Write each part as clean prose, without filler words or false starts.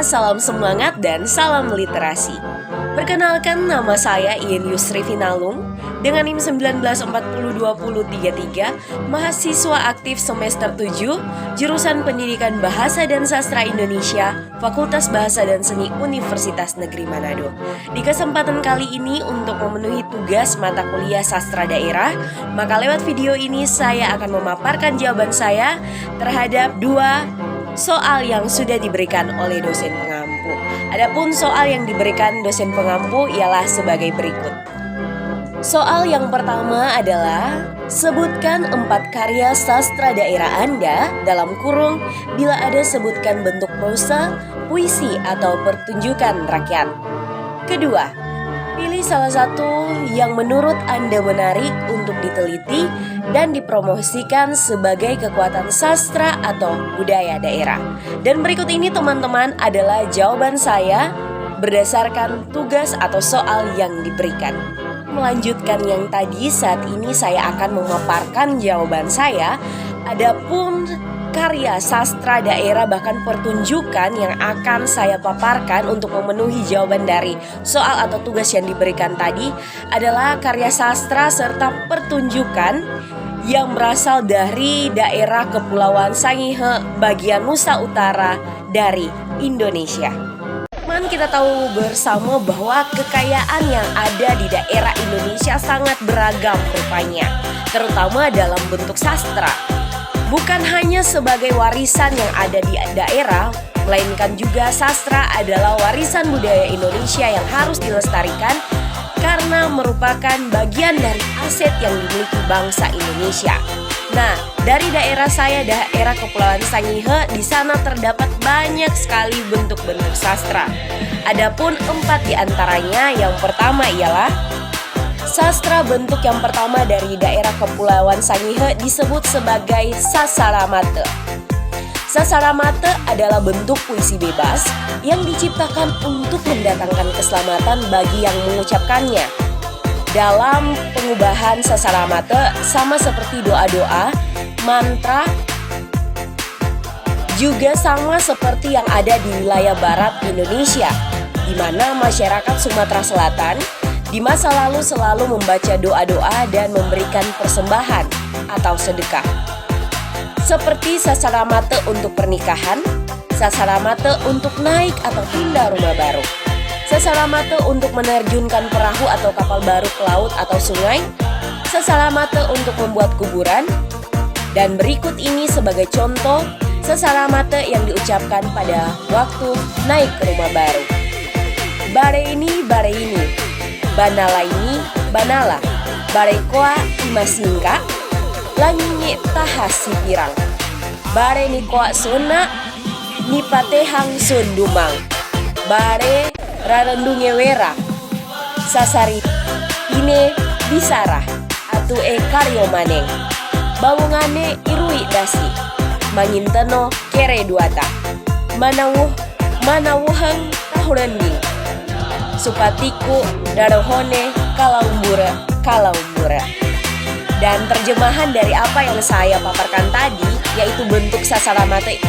salam semangat dan salam literasi. Perkenalkan, nama saya Ian Yusri Finalung dengan NIM 19402033, mahasiswa aktif semester 7, jurusan Pendidikan Bahasa dan Sastra Indonesia, Fakultas Bahasa dan Seni Universitas Negeri Manado. Di kesempatan kali ini untuk memenuhi tugas mata kuliah sastra daerah, maka lewat video ini saya akan memaparkan jawaban saya terhadap dua soal yang sudah diberikan oleh dosen pengampu. Adapun soal yang diberikan dosen pengampu ialah sebagai berikut. Soal yang pertama adalah sebutkan 4 karya sastra daerah Anda dalam kurung bila ada sebutkan bentuk prosa, puisi atau pertunjukan rakyat. Kedua, pilih salah satu yang menurut Anda menarik untuk diteliti dan dipromosikan sebagai kekuatan sastra atau budaya daerah. Dan berikut ini teman-teman adalah jawaban saya berdasarkan tugas atau soal yang diberikan. Melanjutkan yang tadi, saat ini saya akan memaparkan jawaban saya. Adapun karya sastra daerah bahkan pertunjukan yang akan saya paparkan untuk memenuhi jawaban dari soal atau tugas yang diberikan tadi adalah karya sastra serta pertunjukan yang berasal dari daerah Kepulauan Sangihe bagian Nusa Utara dari Indonesia. Kita tahu bersama bahwa kekayaan yang ada di daerah Indonesia sangat beragam rupanya, terutama dalam bentuk sastra. Bukan hanya sebagai warisan yang ada di daerah, melainkan juga sastra adalah warisan budaya Indonesia yang harus dilestarikan karena merupakan bagian dari aset yang dimiliki bangsa Indonesia. Nah, dari daerah saya, daerah Kepulauan Sangihe, di sana terdapat banyak sekali bentuk-bentuk sastra. Adapun 4 di antaranya, yang pertama ialah sastra bentuk yang pertama dari daerah Kepulauan Sangihe disebut sebagai sasaramate. Sasaramate adalah bentuk puisi bebas yang diciptakan untuk mendatangkan keselamatan bagi yang mengucapkannya. Dalam pengubahan sasaramate sama seperti doa-doa, mantra, juga sama seperti yang ada di wilayah barat Indonesia, di mana masyarakat Sumatera Selatan di masa lalu selalu membaca doa-doa dan memberikan persembahan atau sedekah. Seperti sasaramate untuk pernikahan, sasaramate untuk naik atau pindah rumah baru, sasaramate untuk menerjunkan perahu atau kapal baru ke laut atau sungai, sasaramate untuk membuat kuburan, dan berikut ini sebagai contoh sasaramate yang diucapkan pada waktu naik ke rumah baru. Bare ini, banala ini, banala, barekoa imasingka, lanyi tahas si pirang, bare ni koa sona, ni patehang sundumang, bare rarendunge wera, sasari ine bisara, atu karyo maneng, bawungane irui dasi, manginteno kere duata, manawuhang tahurending, supatiku darohone kalaumbura. Dan terjemahan dari apa yang saya paparkan tadi, yaitu bentuk sasaramate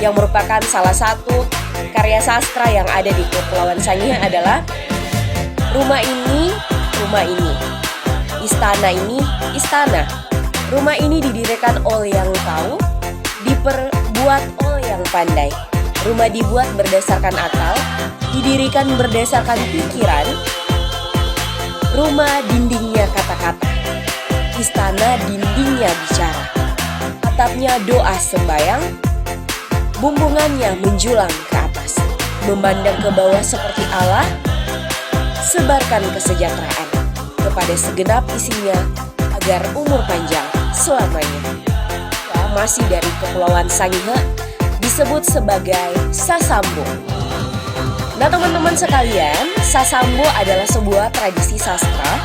yang merupakan salah satu karya sastra yang ada di Kepulauan Sangihe adalah rumah ini, istana. Rumah ini didirikan oleh yang tahu, diperbuat oleh yang pandai. Rumah dibuat berdasarkan akal, didirikan berdasarkan pikiran. Rumah dindingnya kata-kata, istana dindingnya bicara, atapnya doa sembayang, bumbungannya menjulang ke atas, memandang ke bawah seperti Allah, sebarkan kesejahteraan kepada segenap isinya agar umur panjang selamanya. Masih dari Kepulauan Sangihe disebut sebagai sasambo. Nah teman-teman sekalian, sasambo adalah sebuah tradisi sastra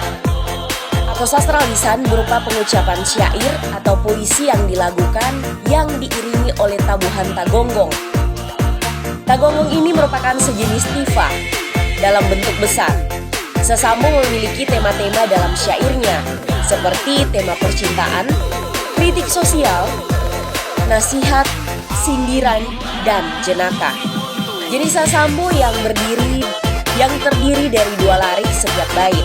atau sastra lisan berupa pengucapan syair atau puisi yang dilakukan yang diiringi oleh tabuhan tagonggong. Tagonggong ini merupakan sejenis tifa dalam bentuk besar. Sasambo memiliki tema-tema dalam syairnya seperti tema percintaan, kritik sosial, nasihat, sindiran, dan jenaka. Jadi sasambo yang terdiri dari 2 larik setiap bait.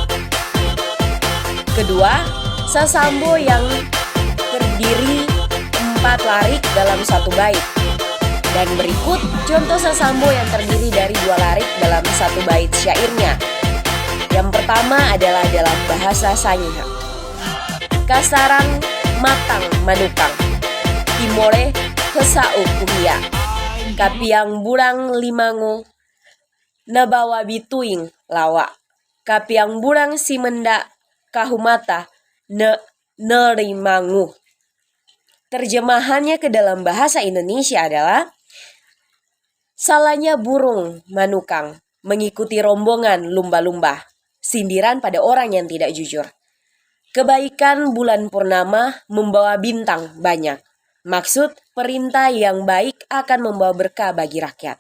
Kedua, sasambo yang terdiri 4 larik dalam 1 bait. Dan berikut contoh sasambo yang terdiri dari 2 larik dalam 1 bait syairnya. Yang pertama adalah dalam bahasa Sangihe. Kasarang matang manukang, timore kesau kuhia, kapiang burang limango, nabawa bituing lawa, kapiang burang simenda kahumata nerimangu. Terjemahannya ke dalam bahasa Indonesia adalah: salahnya burung manukang mengikuti rombongan lumba-lumba, sindiran pada orang yang tidak jujur. Kebaikan bulan purnama membawa bintang banyak. Maksud, perintah yang baik akan membawa berkah bagi rakyat.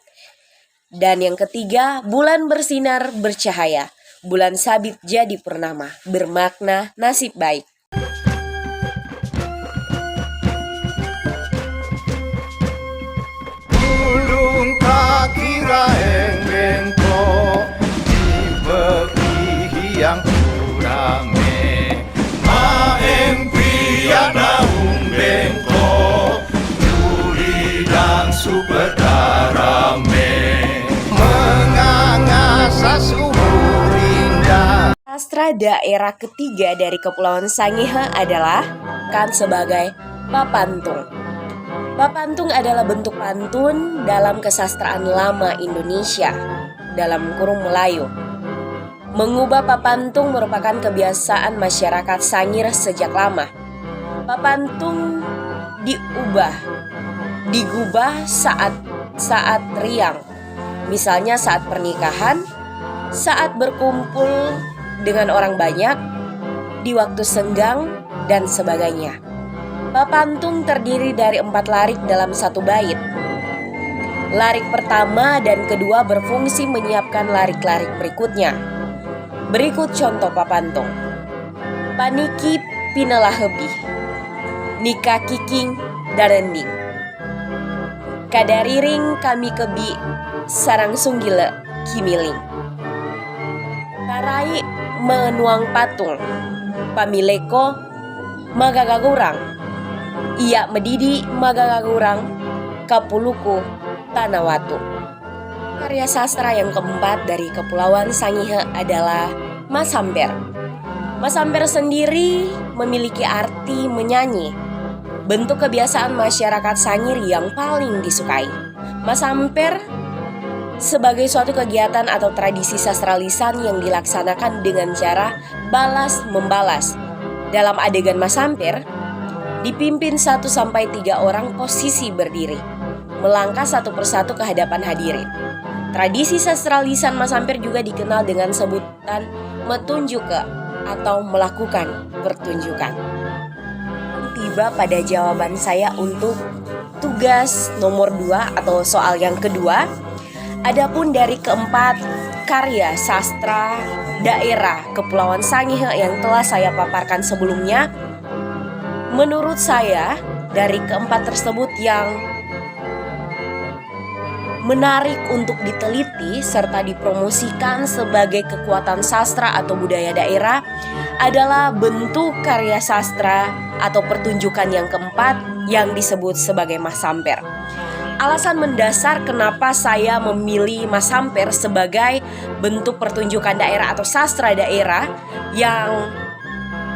Dan yang ketiga, bulan bersinar bercahaya. Bulan sabit jadi purnama, bermakna nasib baik. Ulung kakira enggengko dibeki yang kurame maempiana umbengko yuli dan superdarame mengangasa subur indah. Sastra daerah ketiga dari Kepulauan Sangihe adalah kan sebagai papantung. Papantung adalah bentuk pantun dalam kesastraan lama Indonesia, dalam kurung Melayu. Mengubah papantung merupakan kebiasaan masyarakat Sangir sejak lama. Papantung digubah saat riang, misalnya saat pernikahan, saat berkumpul dengan orang banyak, di waktu senggang, dan sebagainya. Papantung terdiri dari 4 larik dalam 1 bait. Larik pertama dan kedua berfungsi menyiapkan larik-larik berikutnya. Berikut contoh papantung. Paniki pinalahebi, nikah kiking darending, kadariring kami kebi sarang sunggile kimiling, tarai menuang patung, pamileko magagagurang, iya medidi magagagurang, kapuluku tanawatu. Karya sastra yang keempat dari Kepulauan Sangihe adalah Masamper. Masamper sendiri memiliki arti menyanyi, bentuk kebiasaan masyarakat Sangir yang paling disukai. Masamper sebagai suatu kegiatan atau tradisi sastra lisan yang dilaksanakan dengan cara balas-membalas. Dalam adegan Masamper, dipimpin 1-3 orang posisi berdiri, melangkah satu persatu ke hadapan hadirin. Tradisi sastra lisan Masamper juga dikenal dengan sebutan metunjuke atau melakukan pertunjukan. Tiba pada jawaban saya untuk tugas nomor 2 atau soal yang kedua. Adapun dari keempat karya sastra daerah Kepulauan Sangihe yang telah saya paparkan sebelumnya, menurut saya dari keempat tersebut yang menarik untuk diteliti serta dipromosikan sebagai kekuatan sastra atau budaya daerah adalah bentuk karya sastra atau pertunjukan yang keempat yang disebut sebagai Masamper. Alasan mendasar kenapa saya memilih Masamper sebagai bentuk pertunjukan daerah atau sastra daerah yang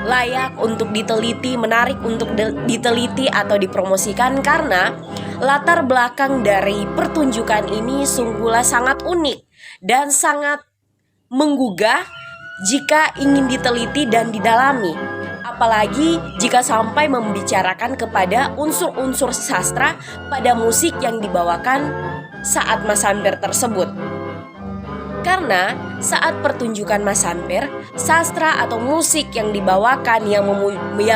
layak untuk diteliti, menarik untuk diteliti atau dipromosikan, karena latar belakang dari pertunjukan ini sungguhlah sangat unik dan sangat menggugah jika ingin diteliti dan didalami. Apalagi jika sampai membicarakan kepada unsur-unsur sastra pada musik yang dibawakan saat Masamper tersebut. Karena saat pertunjukan Masamper, sastra atau musik yang dibawakan yang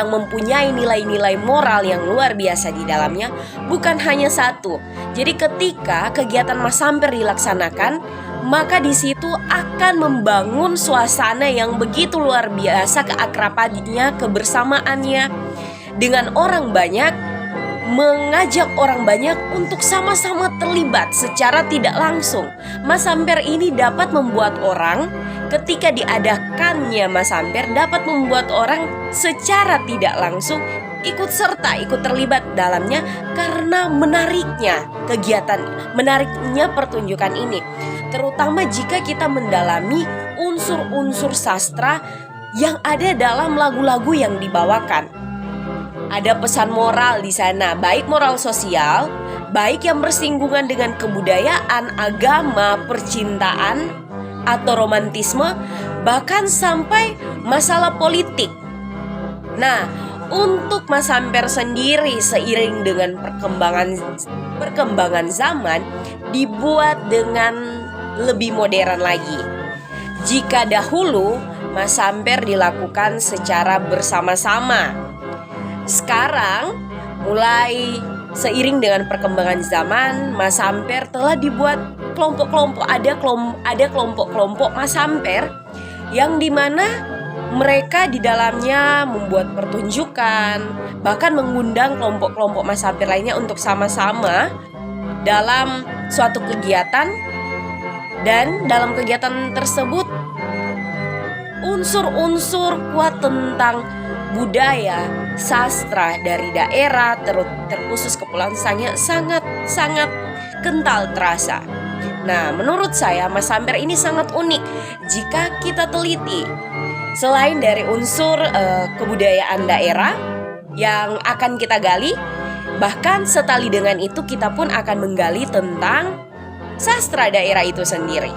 mempunyai nilai-nilai moral yang luar biasa di dalamnya bukan hanya satu. Jadi ketika kegiatan Masamper dilaksanakan, maka di situ akan membangun suasana yang begitu luar biasa, keakrabannya, kebersamaannya dengan orang banyak, mengajak orang banyak untuk sama-sama terlibat secara tidak langsung. Masamper ini dapat membuat orang, ketika diadakannya masamper, dapat membuat orang secara tidak langsung ikut serta, ikut terlibat dalamnya karena menariknya kegiatan, menariknya pertunjukan ini. Terutama jika kita mendalami unsur-unsur sastra yang ada dalam lagu-lagu yang dibawakan. Ada pesan moral di sana, baik moral sosial, baik yang bersinggungan dengan kebudayaan, agama, percintaan, atau romantisme, bahkan sampai masalah politik. Nah, untuk masamper sendiri seiring dengan perkembangan zaman dibuat dengan lebih modern lagi. Jika dahulu masamper dilakukan secara bersama-sama, sekarang mulai seiring dengan perkembangan zaman, masamper telah dibuat kelompok-kelompok. Ada kelompok-kelompok masamper yang dimana mereka di dalamnya membuat pertunjukan, bahkan mengundang kelompok-kelompok masamper lainnya untuk sama-sama dalam suatu kegiatan. Dan dalam kegiatan tersebut unsur-unsur kuat tentang budaya, sastra dari daerah terkhusus Kepulauan Sangihe sangat kental terasa. Nah, menurut saya masamper ini sangat unik jika kita teliti. Selain dari unsur kebudayaan daerah yang akan kita gali, bahkan setali dengan itu kita pun akan menggali tentang sastra daerah itu sendiri.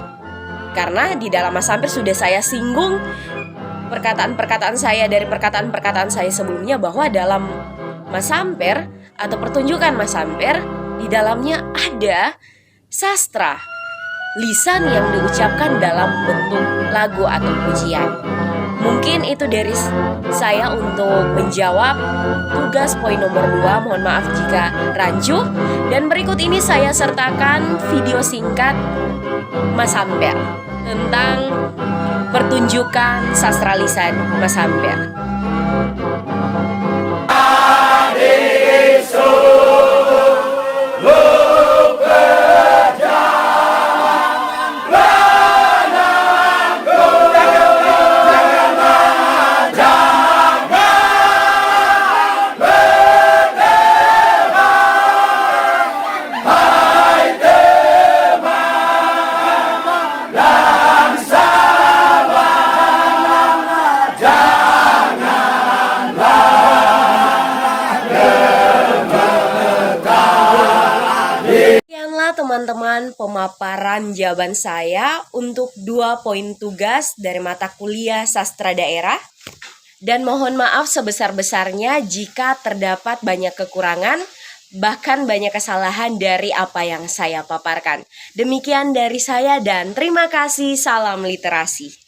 Karena di dalam masamper sudah saya singgung perkataan-perkataan saya sebelumnya bahwa dalam masamper atau pertunjukan masamper di dalamnya ada sastra, lisan yang diucapkan dalam bentuk lagu atau pujian. Mungkin itu dari saya untuk menjawab tugas poin nomor 2. Mohon maaf jika rancu. Dan berikut ini saya sertakan video singkat masamper tentang pertunjukan sastra lisan masamper. Teman-teman, pemaparan jawaban saya untuk 2 poin tugas dari mata kuliah sastra daerah. Dan mohon maaf sebesar-besarnya jika terdapat banyak kekurangan, bahkan banyak kesalahan dari apa yang saya paparkan. Demikian dari saya dan terima kasih, salam literasi.